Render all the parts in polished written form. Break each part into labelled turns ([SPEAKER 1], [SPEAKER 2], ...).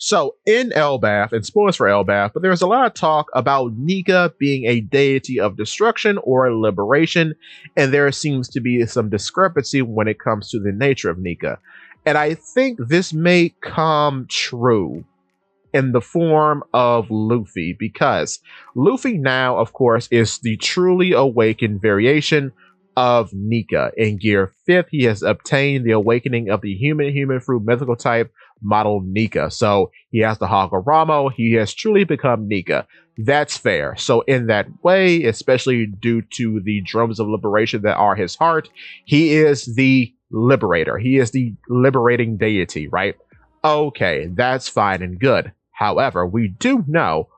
[SPEAKER 1] So in Elbaf, and spoilers for Elbaf, but there's a lot of talk about NIKA being a deity of destruction or liberation, and there seems to be some discrepancy when it comes to the nature of NIKA. And I think this may come true in the form of Luffy, because Luffy now, of course, is the truly awakened variation of NIKA. In Gear 5th, he has obtained the awakening of the human fruit mythical type model NIKA. So he has the Hagoromo, he has truly become NIKA. That's fair. So in that way, especially due to the drums of liberation that are his heart, he is the liberator. He is the liberating deity, right? Okay, that's fine and good. However, we do know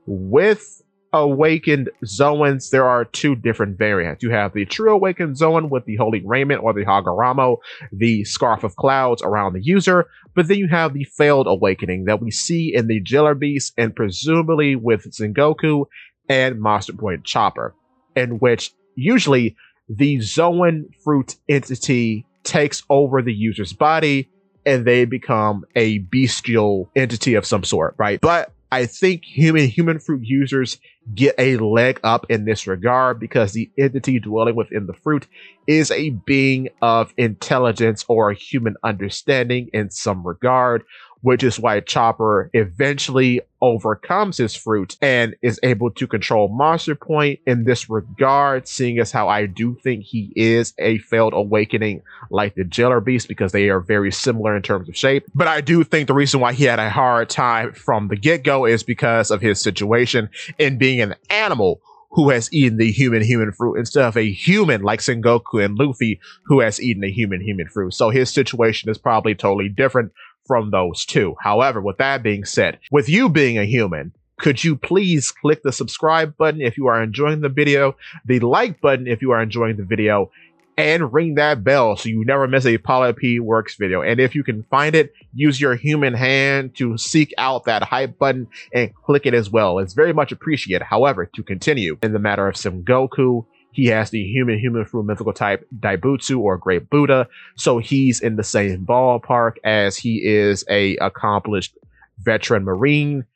[SPEAKER 1] with awakened Zoans, there are two different variants. You have the true awakened Zoan with the holy raiment or the Hagoromo, the scarf of clouds around the user, but then you have the failed awakening that we see in the Jailer Beast and presumably with Sengoku and Monster Point Chopper, in which usually the Zoan fruit entity takes over the user's body and they become a bestial entity of some sort, right? But I think human fruit users get a leg up in this regard because the entity dwelling within the fruit is a being of intelligence or human understanding in some regard, which is why Chopper eventually overcomes his fruit and is able to control Monster Point in this regard, seeing as how I do think he is a failed awakening like the Jailer Beast because they are very similar in terms of shape. But I do think the reason why he had a hard time from the get-go is because of his situation in being an animal who has eaten the human fruit instead of a human like Sengoku and Luffy who has eaten a human fruit. So his situation is probably totally different from those two. However, with that being said, with you being a human, could you please click the subscribe button if you are enjoying the video, the like button if you are enjoying the video, and ring that bell so you never miss a Paula P Works video. And if you can find it, use your human hand to seek out that hype button and click it as well. It's very much appreciated. However, to continue, in the matter of Sengoku, he has the human fruit mythical type Daibutsu or Great Buddha, so he's in the same ballpark as he is a accomplished veteran Marine,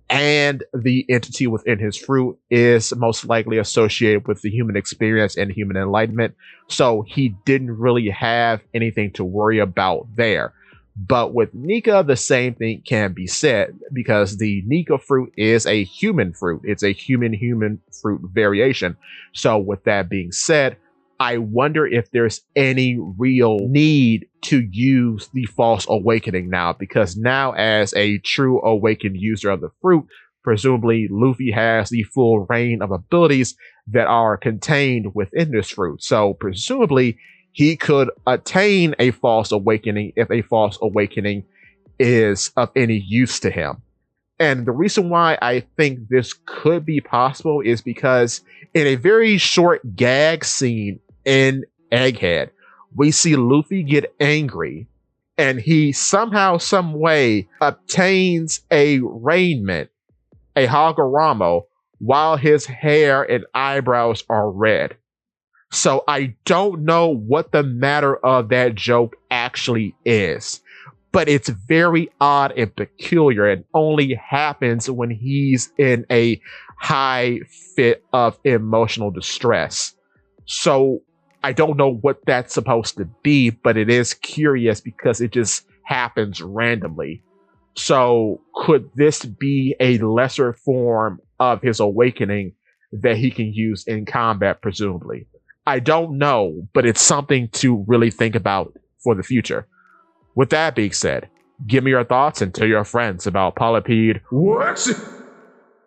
[SPEAKER 1] and the entity within his fruit is most likely associated with the human experience and human enlightenment, so he didn't really have anything to worry about there. But with NIKA, the same thing can be said because the NIKA fruit is a human fruit. It's a human fruit variation. So with that being said, I wonder if there's any real need to use the false awakening now, because now as a true awakened user of the fruit, presumably Luffy has the full reign of abilities that are contained within this fruit. So presumably he could attain a false awakening if a false awakening is of any use to him. And the reason why I think this could be possible is because in a very short gag scene in Egghead, we see Luffy get angry and he somehow, some way obtains a raiment, a Hagoromo, while his hair and eyebrows are red. So I don't know what the matter of that joke actually is, but it's very odd and peculiar and only happens when he's in a high fit of emotional distress. So I don't know what that's supposed to be, but it is curious because it just happens randomly. So could this be a lesser form of his awakening that he can use in combat, presumably? I don't know, but it's something to really think about for the future. With that being said, give me your thoughts and tell your friends about Polypede Works.